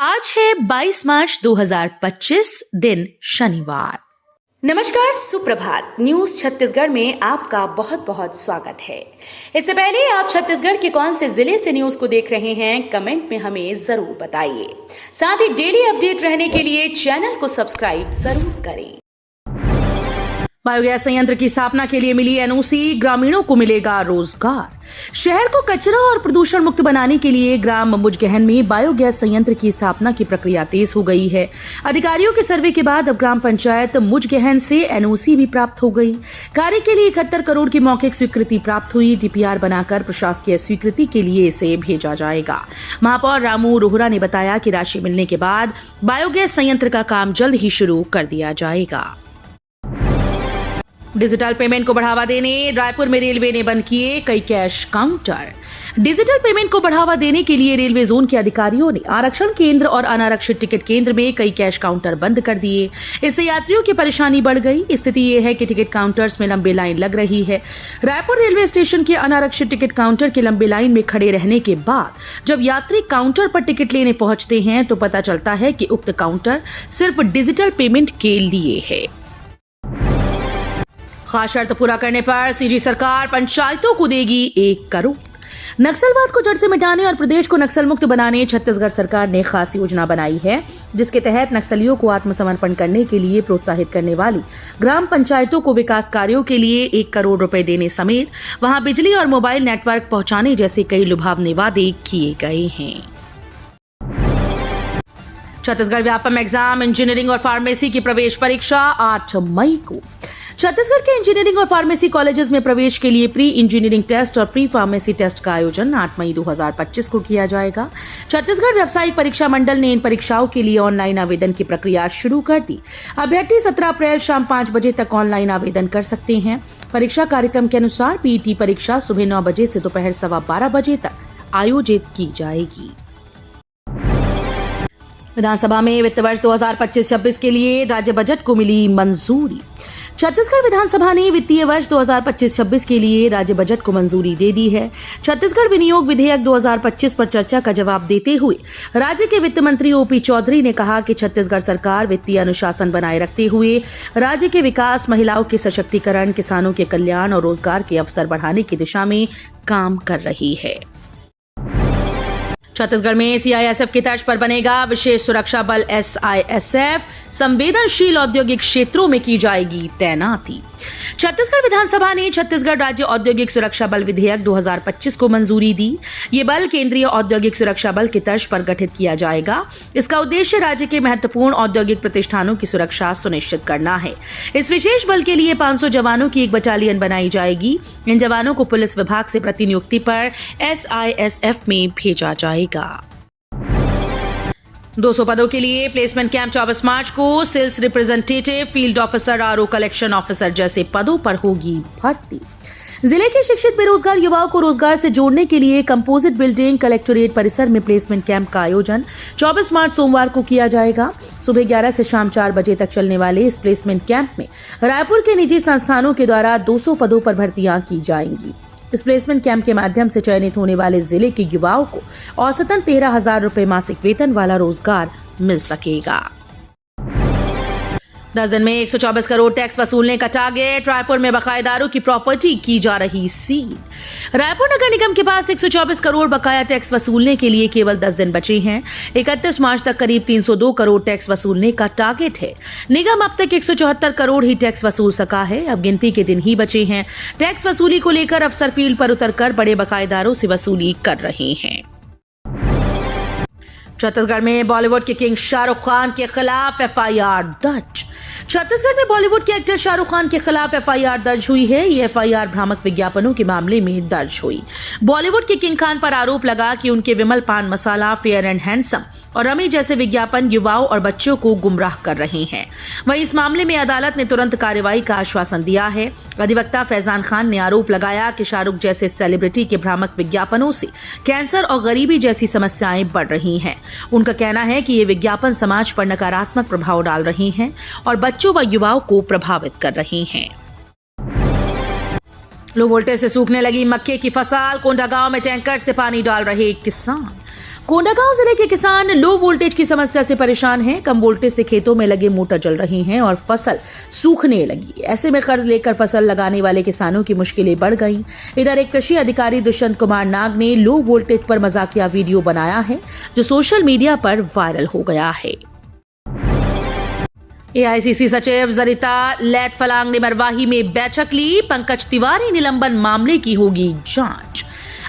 आज है 22 मार्च 2025, दिन शनिवार। नमस्कार, सुप्रभात। न्यूज छत्तीसगढ़ में आपका बहुत बहुत स्वागत है। इससे पहले आप छत्तीसगढ़ के कौन से जिले से न्यूज को देख रहे हैं, कमेंट में हमें जरूर बताइए। साथ ही डेली अपडेट रहने के लिए चैनल को सब्सक्राइब जरूर करें। बायोगैस संयंत्र की स्थापना के लिए मिली एनओसी, ग्रामीणों को मिलेगा रोजगार। शहर को कचरा और प्रदूषण मुक्त बनाने के लिए ग्राम मुजगहन में बायोगैस संयंत्र की स्थापना की प्रक्रिया तेज हो गई है। अधिकारियों के सर्वे के बाद अब ग्राम पंचायत मुजगहन से एनओसी भी प्राप्त हो गई। कार्य के लिए 71 करोड़ की मौखिक स्वीकृति प्राप्त हुई। डीपीआर बनाकर प्रशासकीय स्वीकृति के लिए इसे भेजा जाएगा। महापौर रामू रोहरा ने बताया कि राशि मिलने के बाद बायोगैस संयंत्र का काम जल्द ही शुरू कर दिया जाएगा। डिजिटल पेमेंट को बढ़ावा देने रायपुर में रेलवे ने बंद किए कई कैश काउंटर। डिजिटल पेमेंट को बढ़ावा देने के लिए रेलवे जोन के अधिकारियों ने आरक्षण केंद्र और अनारक्षित टिकट केंद्र में कई कैश काउंटर बंद कर दिए। इससे यात्रियों की परेशानी बढ़ गई। स्थिति ये है कि टिकट काउंटर्स में लंबी लाइन लग रही है। रायपुर रेलवे स्टेशन के अनारक्षित टिकट काउंटर के लंबी लाइन में खड़े रहने के बाद जब यात्री काउंटर पर टिकट लेने पहुंचते हैं तो पता चलता है कि उक्त काउंटर सिर्फ डिजिटल पेमेंट के लिए है। खास शर्त पूरा करने पर सीजी सरकार पंचायतों को देगी 1 करोड़। नक्सलवाद को जड़ से मिटाने और प्रदेश को नक्सल मुक्त बनाने छत्तीसगढ़ सरकार ने खास योजना बनाई है, जिसके तहत नक्सलियों को आत्मसमर्पण करने के लिए प्रोत्साहित करने वाली ग्राम पंचायतों को विकास कार्यों के लिए 1 करोड़ रुपए देने समेत वहां बिजली और मोबाइल नेटवर्क पहुंचाने जैसे कई लुभावने वादे किए गए हैं। छत्तीसगढ़ व्यापम एग्जाम इंजीनियरिंग और फार्मेसी की प्रवेश परीक्षा 8 मई को। छत्तीसगढ़ के इंजीनियरिंग और फार्मेसी कॉलेजेस में प्रवेश के लिए प्री इंजीनियरिंग टेस्ट और प्री फार्मेसी टेस्ट का आयोजन 8 मई 2025 को किया जाएगा। छत्तीसगढ़ व्यावसायिक परीक्षा मंडल ने इन परीक्षाओं के लिए ऑनलाइन आवेदन की प्रक्रिया शुरू कर दी। अभ्यर्थी 17 अप्रैल शाम 5 बजे तक ऑनलाइन आवेदन कर सकते हैं। परीक्षा कार्यक्रम के अनुसार पीईटी परीक्षा सुबह 9 बजे से दोपहर 12:15 बजे तक आयोजित की जाएगी। विधानसभा में वित्त वर्ष 2025-26 के लिए राज्य बजट को मिली मंजूरी। छत्तीसगढ़ विधानसभा ने वित्तीय वर्ष 2025-26 के लिए राज्य बजट को मंजूरी दे दी है। छत्तीसगढ़ विनियोग विधेयक 2025 पर चर्चा का जवाब देते हुए राज्य के वित्त मंत्री ओपी चौधरी ने कहा कि छत्तीसगढ़ सरकार वित्तीय अनुशासन बनाए रखते हुए राज्य के विकास, महिलाओं के सशक्तिकरण, किसानों के कल्याण और रोजगार के अवसर बढ़ाने की दिशा में काम कर रही है। छत्तीसगढ़ में सीआईएसएफ की तर्ज पर बनेगा विशेष सुरक्षा बल एसआईएसएफ। संवेदनशील औद्योगिक क्षेत्रों में की जाएगी तैनाती। छत्तीसगढ़ विधानसभा ने छत्तीसगढ़ राज्य औद्योगिक सुरक्षा बल विधेयक 2025 को मंजूरी दी। ये बल केंद्रीय औद्योगिक सुरक्षा बल की तर्ज पर गठित किया जाएगा। इसका उद्देश्य राज्य के महत्वपूर्ण औद्योगिक प्रतिष्ठानों की सुरक्षा सुनिश्चित करना है। इस विशेष बल के लिए 500 जवानों की एक बटालियन बनाई जाएगी। इन जवानों को पुलिस विभाग से प्रतिनियुक्ति पर एसआईएसएफ में भेजा जाएगा। 200 पदों के लिए प्लेसमेंट कैंप 24 मार्च को। Sales representative, field officer, RO collection officer जैसे पदों पर होगी भर्ती। जिले के शिक्षित बेरोजगार युवाओं को रोजगार से जोड़ने के लिए कंपोजिट बिल्डिंग कलेक्टोरेट परिसर में प्लेसमेंट कैंप का आयोजन 24 मार्च सोमवार को किया जाएगा। सुबह 11 से शाम 4 बजे तक चलने वाले इस प्लेसमेंट कैंप में रायपुर के निजी संस्थानों के द्वारा 200 पदों पर भर्तियां की जाएंगी। इस प्लेसमेंट कैंप के माध्यम से चयनित होने वाले जिले के युवाओं को औसतन 13,000 रुपए मासिक वेतन वाला रोजगार मिल सकेगा। 10 दिन में 124 करोड़ टैक्स वसूलने का टारगेट। रायपुर में बकायेदारों की प्रॉपर्टी की जा रही सील। रायपुर नगर निगम के पास 124 करोड़ बकाया टैक्स वसूलने के लिए केवल 10 दिन बचे हैं। 31 मार्च तक करीब 302 करोड़ टैक्स वसूलने का टारगेट है। निगम अब तक 174 करोड़ ही टैक्स वसूल सका है। अब गिनती के दिन ही बचे हैं। टैक्स वसूली को लेकर अफसर फील्ड पर उतरकर बड़े बकायेदारों से वसूली कर रहे हैं। छत्तीसगढ़ में बॉलीवुड के किंग शाहरुख खान के खिलाफ एफआईआर दर्ज। छत्तीसगढ़ में बॉलीवुड के एक्टर शाहरुख खान के खिलाफ एफआईआर दर्ज हुई है। ये एफआईआर भ्रामक विज्ञापनों के मामले में दर्ज हुई। बॉलीवुड के किंग खान पर आरोप लगा कि उनके विमल पान मसाला, फेयर एंड हैंडसम और रमी जैसे विज्ञापन युवाओं और बच्चों को गुमराह कर रहे हैं। वहीं इस मामले में अदालत ने तुरंत कार्रवाई का आश्वासन दिया है। अधिवक्ता फैजान खान ने आरोप लगाया कि शाहरुख जैसे सेलिब्रिटी के भ्रामक विज्ञापनों से कैंसर और गरीबी जैसी समस्याएं बढ़ रही हैं। उनका कहना है कि ये विज्ञापन समाज पर नकारात्मक प्रभाव डाल रहे हैं और बच्चों व युवाओं को प्रभावित कर रहे हैं। लो वोल्टेज से सूखने लगी मक्के की फसल। कोंडागांव में टैंकर से पानी डाल रहे किसान। कोंडागांव जिले के किसान लो वोल्टेज की समस्या से परेशान हैं। कम वोल्टेज से खेतों में लगे मोटर जल रही हैं और फसल सूखने लगी। ऐसे में कर्ज लेकर फसल लगाने वाले किसानों की मुश्किलें बढ़ गईं। इधर एक कृषि अधिकारी दुष्यंत कुमार नाग ने लो वोल्टेज पर मजाकिया वीडियो बनाया है जो सोशल मीडिया पर वायरल हो गया है। एआईसीसी सचिव जरिता लैथफलांग ने मरवाही में बैठक ली। पंकज तिवारी निलंबन मामले की होगी जांच।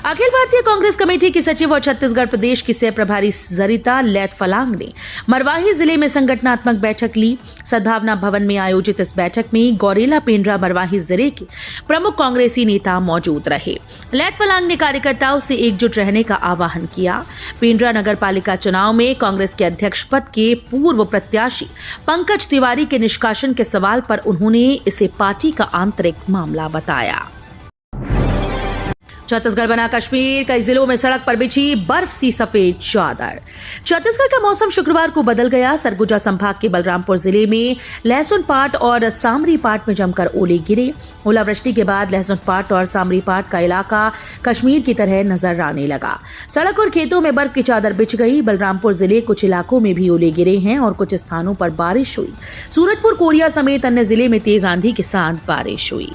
अखिल भारतीय कांग्रेस कमेटी की सचिव और छत्तीसगढ़ प्रदेश की सह प्रभारी जरिता लैथफलांग ने मरवाही जिले में संगठनात्मक बैठक ली। सद्भावना भवन में आयोजित इस बैठक में गौरेला पेंड्रा मरवाही जिले के प्रमुख कांग्रेसी नेता मौजूद रहे। लैथफलांग ने कार्यकर्ताओं से एकजुट रहने का आह्वान किया। पेंड्रा नगर पालिका चुनाव में कांग्रेस के अध्यक्ष पद के पूर्व प्रत्याशी पंकज तिवारी के निष्कासन के सवाल पर उन्होंने इसे पार्टी का आंतरिक मामला बताया। छत्तीसगढ़ बना कश्मीर, कई जिलों में सड़क पर बिछी बर्फ सी सफेद चादर। छत्तीसगढ़ का मौसम शुक्रवार को बदल गया। सरगुजा संभाग के बलरामपुर जिले में लहसुन पाट और सामरी पाट में जमकर ओले गिरे। ओलावृष्टि के बाद लहसुन पाट और सामरी पाट का इलाका कश्मीर की तरह नजर आने लगा। सड़क और खेतों में बर्फ की चादर बिछ गई। बलरामपुर जिले कुछ इलाकों में भी ओले गिरे हैं और कुछ स्थानों पर बारिश हुई। सूरजपुर, कोरिया समेत अन्य जिले में तेज आंधी के साथ बारिश हुई।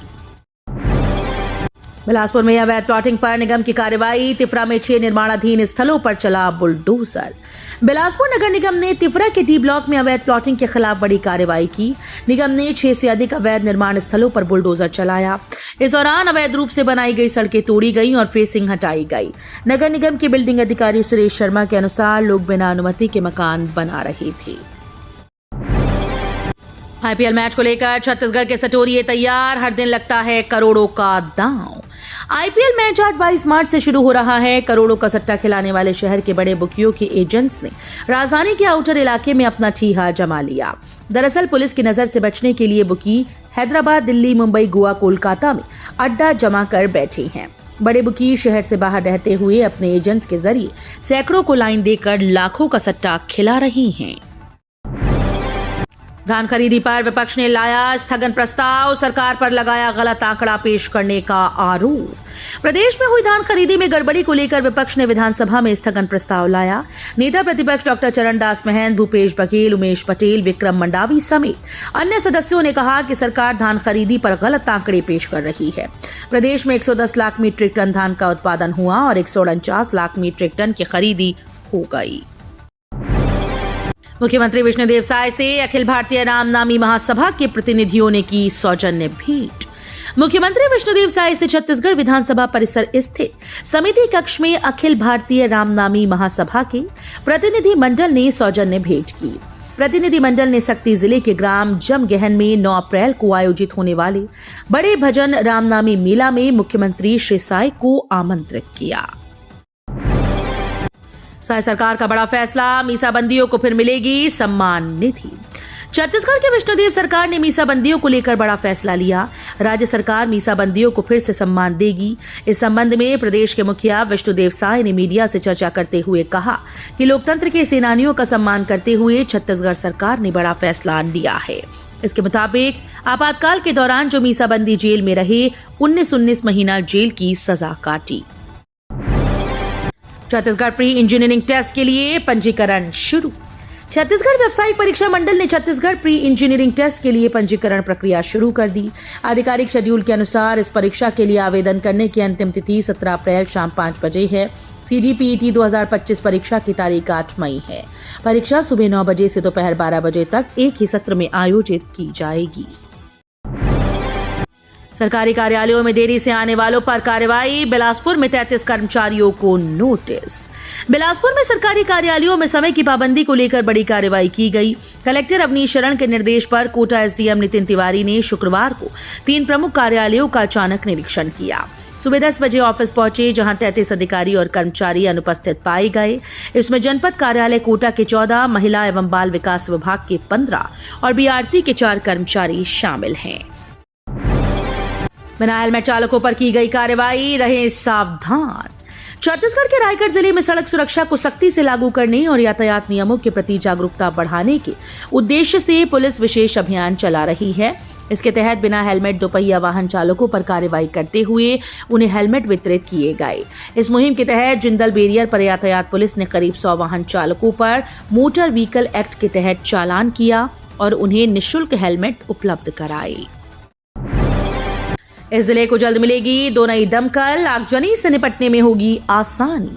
बिलासपुर में अवैध प्लॉटिंग पर निगम की कार्रवाई। तिफरा में 6 निर्माणाधीन स्थलों पर चला बुलडोजर। बिलासपुर नगर निगम ने तिफरा के डी ब्लॉक में अवैध प्लॉटिंग के खिलाफ बड़ी कार्रवाई की। निगम ने 6 से अधिक अवैध निर्माण स्थलों पर बुलडोजर चलाया। इस दौरान अवैध रूप से बनाई गई सड़कें तोड़ी गई और फेसिंग हटाई गई। नगर निगम के बिल्डिंग अधिकारी सुरेश शर्मा के अनुसार लोग बिना अनुमति के मकान बना रहे थे। आईपीएल मैच को लेकर छत्तीसगढ़ के सटोरिये तैयार। हर दिन लगता है करोड़ों का दांव। आईपीएल मैच आज 22 मार्च से शुरू हो रहा है। करोड़ों का सट्टा खिलाने वाले शहर के बड़े बुकियों के एजेंट्स ने राजधानी के आउटर इलाके में अपना ठीहा जमा लिया। दरअसल पुलिस की नजर से बचने के लिए बुकी हैदराबाद, दिल्ली, मुंबई, गोवा, कोलकाता में अड्डा जमा कर बैठे हैं। बड़े बुकी शहर से बाहर रहते हुए अपने एजेंट्स के जरिए सैकड़ों को लाइन देकर लाखों का सट्टा खिला रही हैं। धान खरीदी पर विपक्ष ने लाया स्थगन प्रस्ताव। सरकार पर लगाया गलत आंकड़ा पेश करने का आरोप। प्रदेश में हुई धान खरीदी में गड़बड़ी को लेकर विपक्ष ने विधानसभा में स्थगन प्रस्ताव लाया। नेता प्रतिपक्ष डॉक्टर चरणदास महंत, भूपेश बघेल, उमेश पटेल, विक्रम मंडावी समेत अन्य सदस्यों ने कहा कि सरकार धान खरीदी पर गलत आंकड़े पेश कर रही है। प्रदेश में 110 लाख मीट्रिक टन धान का उत्पादन हुआ और 149 लाख मीट्रिक टन की खरीदी हो गई। मुख्यमंत्री विष्णुदेव साय से अखिल भारतीय रामनामी महासभा के प्रतिनिधियों ने की सौजन्य भेंट। मुख्यमंत्री विष्णुदेव साय से छत्तीसगढ़ विधानसभा परिसर स्थित समिति कक्ष में अखिल भारतीय रामनामी महासभा के प्रतिनिधि मंडल ने सौजन्य भेंट की। प्रतिनिधि मंडल ने सक्ती जिले के ग्राम जमगहन में 9 अप्रैल को आयोजित होने वाले बड़े भजन रामनामी मेला में मुख्यमंत्री श्री साय को आमंत्रित किया। साय सरकार का बड़ा फैसला, मीसाबंदियों को फिर मिलेगी सम्मान निधि। छत्तीसगढ़ के विष्णुदेव सरकार ने मीसाबंदियों को लेकर बड़ा फैसला लिया। राज्य सरकार मीसाबंदियों को फिर से सम्मान देगी। इस संबंध में प्रदेश के मुखिया विष्णुदेव साय ने मीडिया से चर्चा करते हुए कहा कि लोकतंत्र के सेनानियों का सम्मान करते हुए छत्तीसगढ़ सरकार ने बड़ा फैसला लिया है। इसके मुताबिक आपातकाल के दौरान जो मीसाबंदी जेल में रहे 19 महीना जेल की सजा काटी। छत्तीसगढ़ प्री इंजीनियरिंग टेस्ट के लिए पंजीकरण शुरू। छत्तीसगढ़ व्यावसायिक परीक्षा मंडल ने छत्तीसगढ़ प्री इंजीनियरिंग टेस्ट के लिए पंजीकरण प्रक्रिया शुरू कर दी। आधिकारिक शेड्यूल के अनुसार इस परीक्षा के लिए आवेदन करने की अंतिम तिथि 17 अप्रैल शाम 5 बजे है। CGPET 2025 परीक्षा की तारीख 8 मई है। परीक्षा सुबह 9 बजे से दोपहर 12 बजे तक एक ही सत्र में आयोजित की जाएगी। सरकारी कार्यालयों में देरी से आने वालों पर कार्रवाई। बिलासपुर में 33 कर्मचारियों को नोटिस। बिलासपुर में सरकारी कार्यालयों में समय की पाबंदी को लेकर बड़ी कार्रवाई की गई। कलेक्टर अवनीश शरण के निर्देश पर कोटा SDM नितिन तिवारी ने शुक्रवार को 3 प्रमुख कार्यालयों का अचानक निरीक्षण किया। सुबह 10 बजे ऑफिस पहुंचे, जहां 33 अधिकारी और कर्मचारी अनुपस्थित पाए गए। इसमें जनपद कार्यालय कोटा के 14, महिला एवं बाल विकास विभाग के 15 और BRC के 4 कर्मचारी शामिल हैं। बिना हेलमेट चालकों पर की गई कार्रवाई, रहे सावधान। छत्तीसगढ़ के रायगढ़ जिले में सड़क सुरक्षा को सख्ती से लागू करने और यातायात नियमों के प्रति जागरूकता बढ़ाने के उद्देश्य से पुलिस विशेष अभियान चला रही है। इसके तहत बिना हेलमेट दोपहिया वाहन चालकों पर कार्रवाई करते हुए उन्हें हेलमेट वितरित किए गए। इस मुहिम के तहत जिंदल बैरियर पर यातायात पुलिस ने करीब 100 वाहन चालकों पर मोटर व्हीकल एक्ट के तहत चालान किया और उन्हें निःशुल्क हेलमेट उपलब्ध कराए। इस जिले को जल्द मिलेगी 2 नई दमकल, आगजनी से निपटने में होगी आसानी।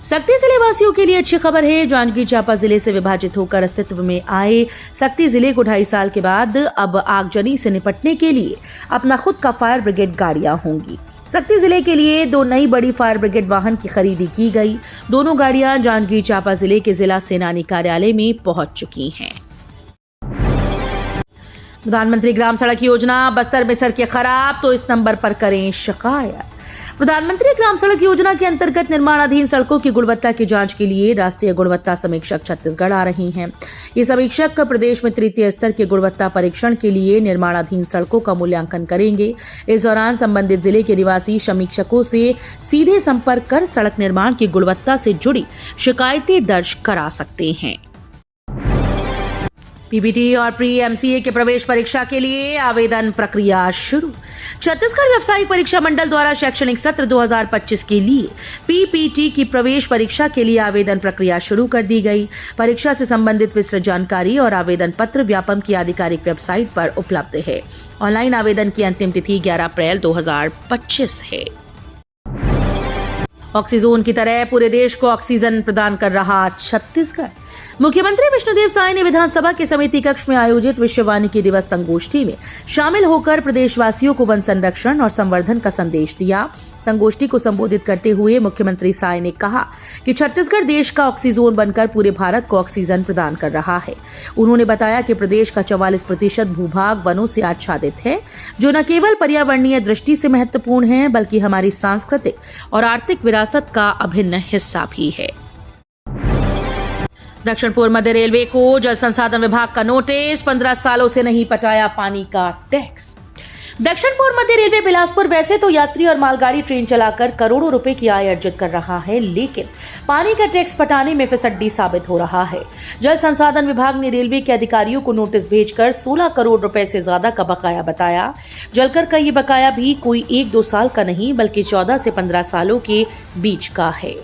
सक्ती जिले वासियों के लिए अच्छी खबर है। जांजगीर चांपा जिले से विभाजित होकर अस्तित्व में आए सक्ती जिले को 2.5 साल के बाद अब आगजनी से निपटने के लिए अपना खुद का फायर ब्रिगेड गाड़ियां होंगी। सक्ती जिले के लिए 2 नई बड़ी फायर ब्रिगेड वाहन की खरीदी की गई। दोनों गाड़ियां जांजगीर चांपा जिले के जिला सेनानी कार्यालय में पहुंच चुकी हैं। प्रधानमंत्री ग्राम सड़क योजना, बस्तर में सड़कें खराब तो इस नंबर पर करें शिकायत। प्रधानमंत्री ग्राम सड़क योजना के अंतर्गत निर्माणाधीन सड़कों की गुणवत्ता की जांच के लिए राष्ट्रीय गुणवत्ता समीक्षक छत्तीसगढ़ आ रही हैं। ये समीक्षक प्रदेश में तृतीय स्तर के गुणवत्ता परीक्षण के लिए निर्माणाधीन सड़कों का मूल्यांकन करेंगे। इस दौरान संबंधित जिले के निवासी समीक्षकों से सीधे संपर्क कर सड़क निर्माण की गुणवत्ता से जुड़ी शिकायतें दर्ज करा सकते हैं। पीपीटी और प्री एमसीए के प्रवेश परीक्षा के लिए आवेदन प्रक्रिया शुरू। छत्तीसगढ़ व्यावसायिक परीक्षा मंडल द्वारा शैक्षणिक सत्र 2025 के लिए पीपीटी की प्रवेश परीक्षा के लिए आवेदन प्रक्रिया शुरू कर दी गई। परीक्षा से संबंधित विस्तृत जानकारी और आवेदन पत्र व्यापम की आधिकारिक वेबसाइट पर उपलब्ध है। ऑनलाइन आवेदन की अंतिम तिथि 11 अप्रैल 2025 है। ऑक्सीजोन की तरह पूरे देश को ऑक्सीजन प्रदान कर रहा छत्तीसगढ़। मुख्यमंत्री विष्णुदेव साय ने विधानसभा के समिति कक्ष में आयोजित विश्व वानिकी दिवस संगोष्ठी में शामिल होकर प्रदेशवासियों को वन संरक्षण और संवर्धन का संदेश दिया। संगोष्ठी को संबोधित करते हुए मुख्यमंत्री साय ने कहा कि छत्तीसगढ़ देश का ऑक्सीजोन बनकर पूरे भारत को ऑक्सीजन प्रदान कर रहा है। उन्होंने बताया कि प्रदेश का 44% भूभाग वनों से आच्छादित है, जो न केवल पर्यावरणीय दृष्टि से महत्वपूर्ण है बल्कि हमारी सांस्कृतिक और आर्थिक विरासत का अभिन्न हिस्सा भी है। दक्षिण पूर्व मध्य रेलवे को जल संसाधन विभाग का नोटिस, 15 सालों से नहीं पटाया पानी का टैक्स। दक्षिण पूर्व मध्य रेलवे बिलासपुर वैसे तो यात्री और मालगाड़ी ट्रेन चलाकर करोड़ों रुपए की आय अर्जित कर रहा है, लेकिन पानी का टैक्स पटाने में फिसड्डी साबित हो रहा है। जल संसाधन विभाग ने रेलवे के अधिकारियों को नोटिस भेजकर 16 करोड़ रुपए से ज्यादा का बकाया बताया। जलकर का ये बकाया भी कोई 1-2 साल का नहीं बल्कि 14 से 15 सालों के बीच का है।